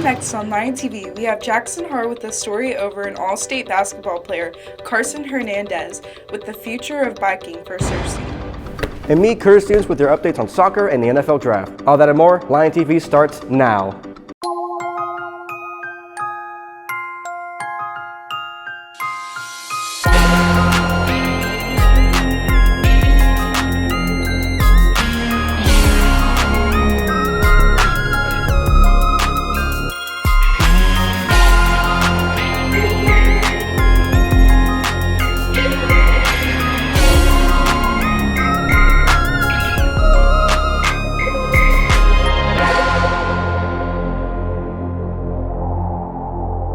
next on Lion TV, we have Jackson Har with a story over an all-state basketball player, Carson Hernandez, with the future of biking for Cersei. And meet career students with their updates on soccer and the NFL draft. All that and more, Lion TV starts now.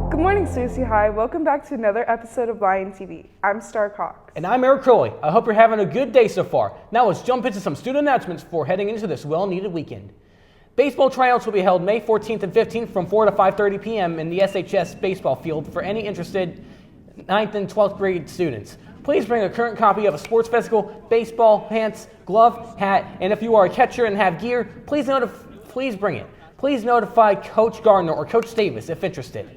Good morning, Cersei High. Welcome back to another episode of Lion TV. I'm Star Cox. And I'm Eric Crowley. I hope you're having a good day so far. Now let's jump into some student announcements before heading into this well-needed weekend. Baseball tryouts will be held May 14th and 15th from 4 to 5:30 p.m. in the SHS baseball field for any interested 9th and 12th grade students. Please bring a current copy of a sports physical, baseball, pants, glove, hat, and if you are a catcher and have gear, please bring it. Please notify Coach Gardner or Coach Davis if interested.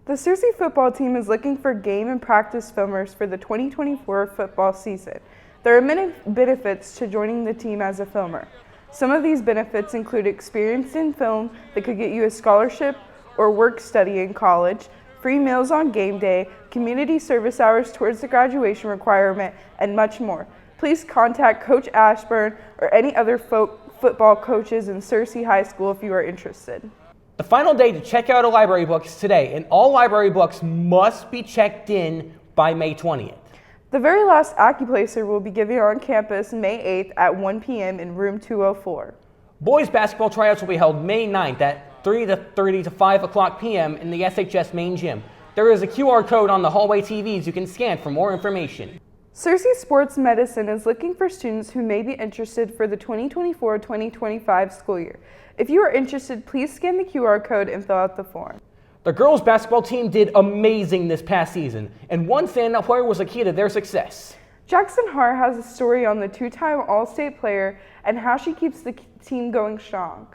The Cersei football team is looking for game and practice filmers for the 2024 football season. There are many benefits to joining the team as a filmer. Some of these benefits include experience in film that could get you a scholarship or work study in college, free meals on game day, community service hours towards the graduation requirement, and much more. Please contact Coach Ashburn or any other football coaches in Cersei High School if you are interested. The final day to check out a library book is today, and all library books must be checked in by May 20th. The very last AccuPlacer will be given on campus May 8th at 1 p.m. in room 204. Boys basketball tryouts will be held May 9th at 3:30 to 5 o'clock p.m. in the SHS main gym. There is a QR code on the hallway TVs you can scan for more information. Cersei Sports Medicine is looking for students who may be interested for the 2024-2025 school year. If you are interested, please scan the QR code and fill out the form. The girls basketball team did amazing this past season, and one standout player was a key to their success. Jackson Har has a story on the two-time All-State player and how she keeps the team going strong.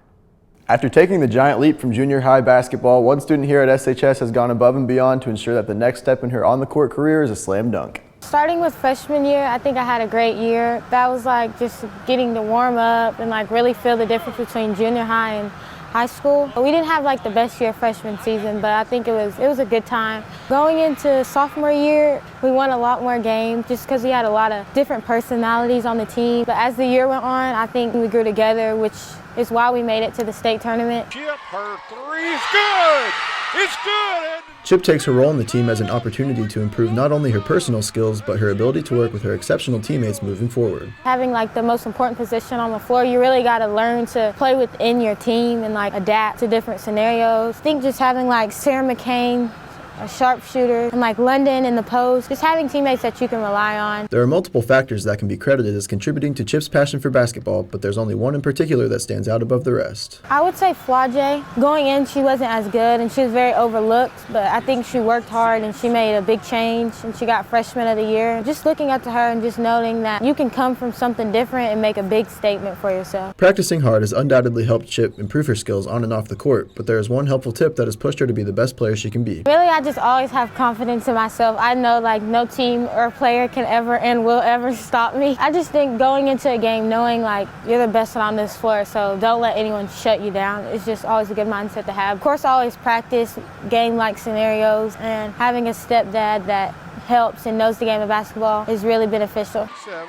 After taking the giant leap from junior high basketball, one student here at SHS has gone above and beyond to ensure that the next step in her on-the-court career is a slam dunk. Starting with freshman year, I think I had a great year. That was like just getting to warm up and like really feel the difference between junior high and high school. We didn't have like the best year freshman season, but I think it was a good time. Going into sophomore year, we won a lot more games just because we had a lot of different personalities on the team. But as the year went on, I think we grew together, which is why we made it to the state tournament. Chip, her three is good! It's good! Chip takes her role in the team as an opportunity to improve not only her personal skills, but her ability to work with her exceptional teammates moving forward. Having like the most important position on the floor, you really got to learn to play within your team and like adapt to different scenarios. I think just having like Sarah McCain, a sharpshooter, and like London in the post, just having teammates that you can rely on. There are multiple factors that can be credited as contributing to Chip's passion for basketball, but there's only one in particular that stands out above the rest. I would say Flajay. Going in, she wasn't as good and she was very overlooked, but I think she worked hard and she made a big change and she got freshman of the year. Just looking up to her and just noting that you can come from something different and make a big statement for yourself. Practicing hard has undoubtedly helped Chip improve her skills on and off the court, but there is one helpful tip that has pushed her to be the best player she can be. Really, I just always have confidence in myself. I know like no team or player can ever and will ever stop me. I just think going into a game knowing like you're the best on this floor, so don't let anyone shut you down. It's just always a good mindset to have. Of course, I always practice game-like scenarios, and having a stepdad that helps and knows the game of basketball is really beneficial. 7,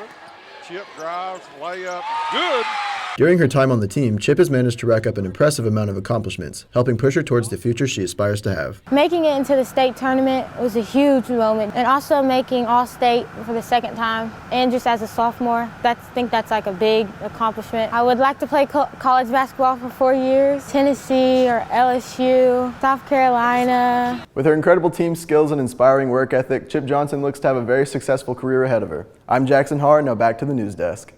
Chip drives, layup, good! During her time on the team, Chip has managed to rack up an impressive amount of accomplishments, helping push her towards the future she aspires to have. Making it into the state tournament was a huge moment, and also making All-State for the second time, and just as a sophomore, I think that's like a big accomplishment. I would like to play college basketball for 4 years, Tennessee or LSU, South Carolina. With her incredible team skills and inspiring work ethic, Chip Johnson looks to have a very successful career ahead of her. I'm Jackson Har, now back to the news desk.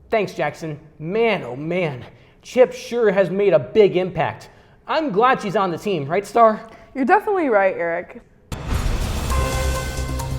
Thanks, Jackson. Man, oh man, Chip sure has made a big impact. I'm glad she's on the team, right, Star? You're definitely right, Eric.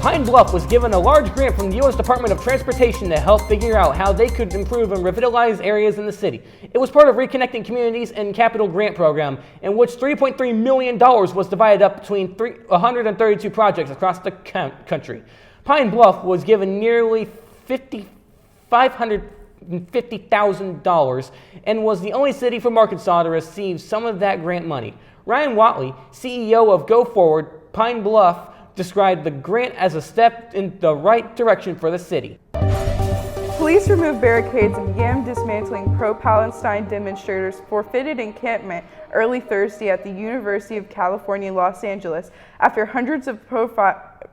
Pine Bluff was given a large grant from the U.S. Department of Transportation to help figure out how they could improve and revitalize areas in the city. It was part of Reconnecting Communities and Capital Grant Program, in which $3.3 million was divided up between 132 projects across the country. Pine Bluff was given nearly $550,000 and was the only city from Arkansas to receive some of that grant money. Ryan Watley, CEO of Go Forward Pine Bluff, described the grant as a step in the right direction for the city. Police removed barricades and began dismantling pro-Palestine demonstrators' forfeited encampment early Thursday at the University of California, Los Angeles, after hundreds of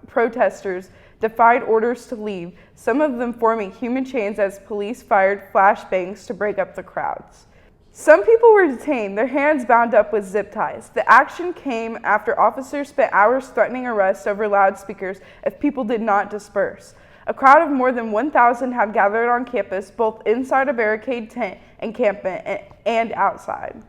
protesters defied orders to leave, some of them forming human chains as police fired flashbangs to break up the crowds. Some people were detained, their hands bound up with zip ties. The action came after officers spent hours threatening arrest over loudspeakers if people did not disperse. A crowd of more than 1,000 had gathered on campus, both inside a barricade tent encampment and outside.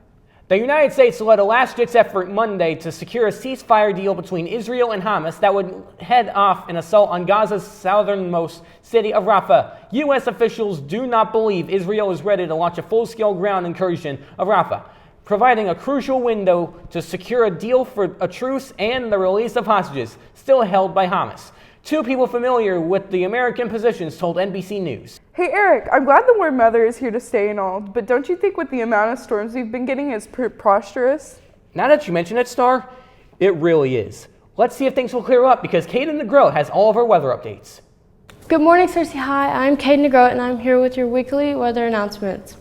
The United States led a last-ditch effort Monday to secure a ceasefire deal between Israel and Hamas that would head off an assault on Gaza's southernmost city of Rafah. U.S. officials do not believe Israel is ready to launch a full-scale ground incursion of Rafah, providing a crucial window to secure a deal for a truce and the release of hostages still held by Hamas. Two people familiar with the American positions told NBC News. Hey Eric, I'm glad the warm weather is here to stay and all, but don't you think with the amount of storms we've been getting it's preposterous? Now that you mention it, Star, it really is. Let's see if things will clear up because Kate and the Grill has all of our weather updates. Good morning, Cersei High. I'm Kate Negro and I'm here with your weekly weather announcements.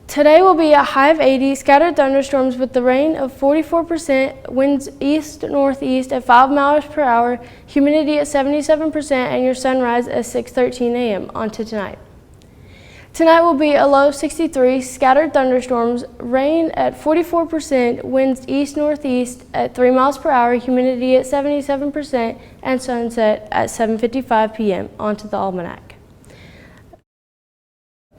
Today will be a high of 80, scattered thunderstorms with the rain of 44%, winds east-northeast at 5 miles per hour, humidity at 77%, and your sunrise at 6:13 a.m. on to tonight. Tonight will be a low of 63, scattered thunderstorms, rain at 44%, winds east-northeast at 3 miles per hour, humidity at 77%, and sunset at 7:55 p.m. on to the almanac.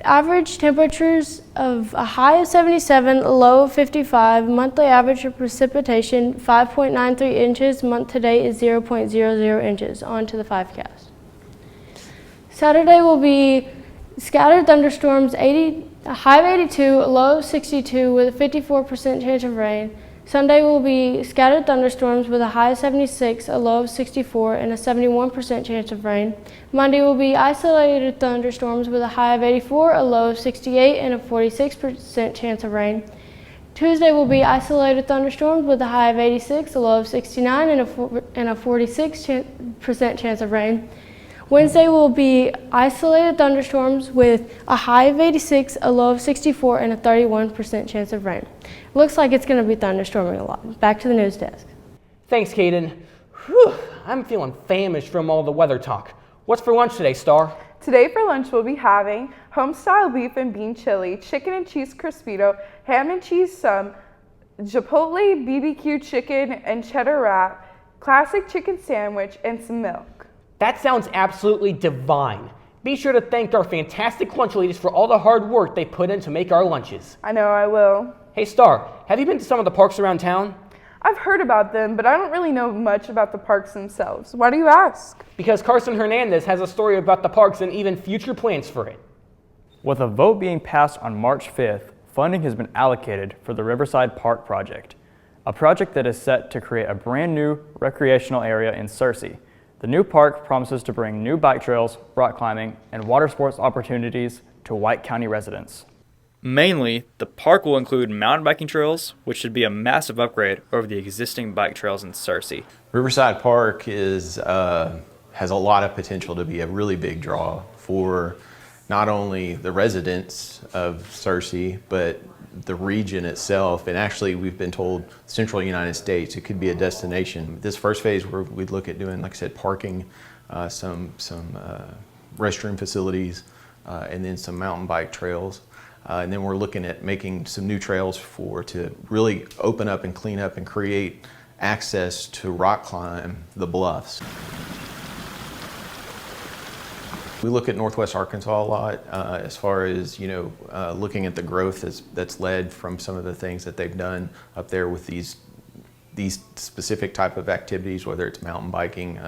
Average temperatures of a high of 77, a low of 55, monthly average of precipitation 5.93 inches, month to date is 0.00 inches. On to the 5cast. Saturday will be scattered thunderstorms, a high of 82, a low of 62 with a 54% chance of rain. Sunday will be scattered thunderstorms with a high of 76, a low of 64, and a 71% chance of rain. Monday will be isolated thunderstorms with a high of 84, a low of 68, and a 46% chance of rain. Tuesday will be isolated thunderstorms with a high of 86, a low of 69, and a 46% chance of rain. Wednesday will be isolated thunderstorms with a high of 86, a low of 64, and a 31% chance of rain. Looks like it's going to be thunderstorming a lot. Back to the news desk. Thanks, Caden. Whew, I'm feeling famished from all the weather talk. What's for lunch today, Star? Today for lunch we'll be having home-style beef and bean chili, chicken and cheese crispito, ham and cheese sub, chipotle BBQ chicken and cheddar wrap, classic chicken sandwich, and some milk. That sounds absolutely divine. Be sure to thank our fantastic lunch ladies for all the hard work they put in to make our lunches. I know I will. Hey Star, have you been to some of the parks around town? I've heard about them, but I don't really know much about the parks themselves. Why do you ask? Because Carson Hernandez has a story about the parks and even future plans for it. With a vote being passed on March 5th, funding has been allocated for the Riverside Park project, a project that is set to create a brand new recreational area in Searcy. The new park promises to bring new bike trails, rock climbing, and water sports opportunities to White County residents. Mainly, the park will include mountain biking trails, which should be a massive upgrade over the existing bike trails in Searcy. Riverside Park has a lot of potential to be a really big draw for not only the residents of Searcy, but the region itself, and actually we've been told central United States, it could be a destination. This first phase where we'd look at doing, like I said, parking, some restroom facilities, and then some mountain bike trails. And then we're looking at making some new trails to really open up and clean up and create access to rock climb the bluffs. We look at Northwest Arkansas a lot as far as, looking at the growth that's led from some of the things that they've done up there with these these specific type of activities, whether it's mountain biking,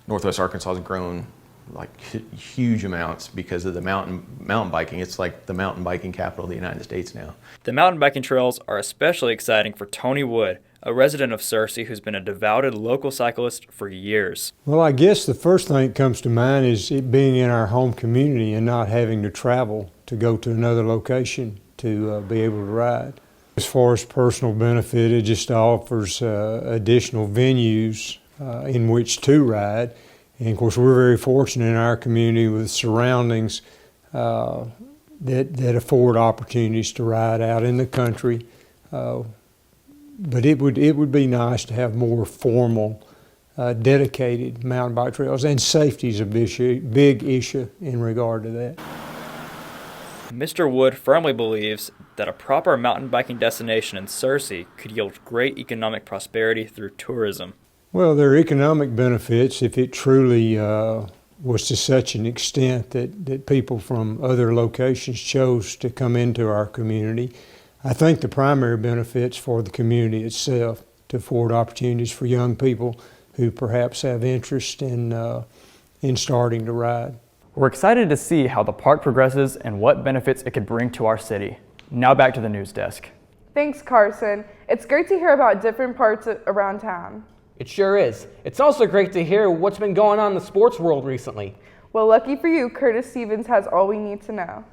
Northwest Arkansas has grown like huge amounts because of the mountain biking. It's like the mountain biking capital of the United States now. The mountain biking trails are especially exciting for Tony Wood, a resident of Searcy who's been a devoted local cyclist for years. Well, I guess the first thing that comes to mind is it being in our home community and not having to travel to go to another location to be able to ride. As far as personal benefit, it just offers additional venues in which to ride. And of course, we're very fortunate in our community with surroundings that afford opportunities to ride out in the country. But it would be nice to have more formal, dedicated mountain bike trails, and safety is a big issue in regard to that. Mr. Wood firmly believes that a proper mountain biking destination in Searcy could yield great economic prosperity through tourism. Well, there are economic benefits if it truly was to such an extent that people from other locations chose to come into our community. I think the primary benefits for the community itself to afford opportunities for young people who perhaps have interest in starting to ride. We're excited to see how the park progresses and what benefits it could bring to our city. Now back to the news desk. Thanks, Carson. It's great to hear about different parts around town. It sure is. It's also great to hear what's been going on in the sports world recently. Well, lucky for you, Curtis Stevens has all we need to know.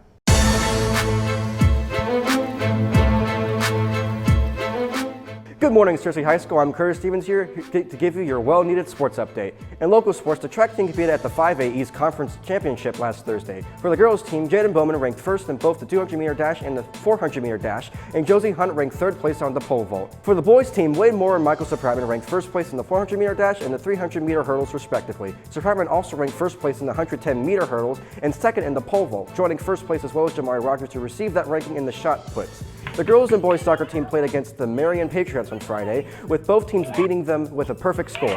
Good morning, Searcy High School. I'm Curtis Stevens here to give you your well-needed sports update. In local sports, the track team competed at the 5A East Conference Championship last Thursday. For the girls' team, Jaden Bowman ranked first in both the 200-meter dash and the 400-meter dash, and Josie Hunt ranked third place on the pole vault. For the boys' team, Wade Moore and Michael Supratman ranked first place in the 400-meter dash and the 300-meter hurdles, respectively. Supratman also ranked first place in the 110-meter hurdles and second in the pole vault, joining first place as well as Jamari Rogers to receive that ranking in the shot puts. The girls and boys soccer team played against the Marion Patriots on Friday, with both teams beating them with a perfect score.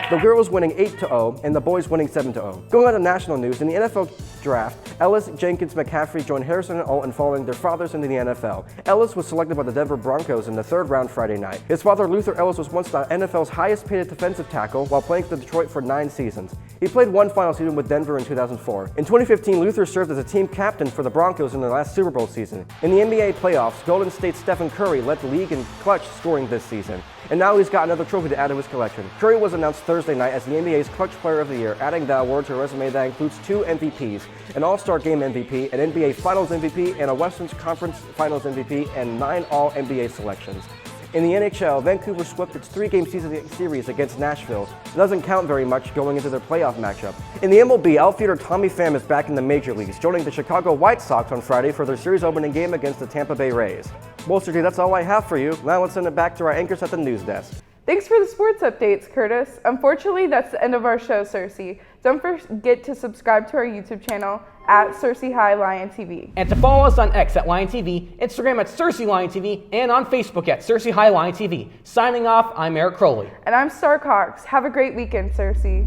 The girls winning 8-0 and the boys winning 7-0. Going on to national news, in the NFL draft, Ellis, Jenkins, McCaffrey joined Harrison and Alton following their fathers into the NFL. Ellis was selected by the Denver Broncos in the third round Friday night. His father, Luther Ellis, was once the NFL's highest paid defensive tackle while playing for Detroit for 9 seasons. He played one final season with Denver in 2004. In 2015, Luther served as a team captain for the Broncos in their last Super Bowl season. In the NBA playoffs, Golden State's Stephen Curry led the league in clutch scoring this season. And now he's got another trophy to add to his collection. Curry was announced Thursday night as the NBA's Clutch Player of the Year, adding the award to a resume that includes 2 MVPs, an All-Star Game MVP, an NBA Finals MVP, and a Western Conference Finals MVP, and 9 All-NBA selections. In the NHL, Vancouver swept its 3-game series against Nashville. It doesn't count very much going into their playoff matchup. In the MLB, outfielder Tommy Pham is back in the major leagues, joining the Chicago White Sox on Friday for their series opening game against the Tampa Bay Rays. Well, Sergey, that's all I have for you. Now let's send it back to our anchors at the news desk. Thanks for the sports updates, Curtis. Unfortunately, that's the end of our show, Searcy. Don't forget to subscribe to our YouTube channel at Searcy High Lion TV. And to follow us on X at Lion TV, Instagram at Searcy Lion TV, and on Facebook at Searcy High Lion TV. Signing off, I'm Eric Crowley. And I'm Star Cox. Have a great weekend, Searcy.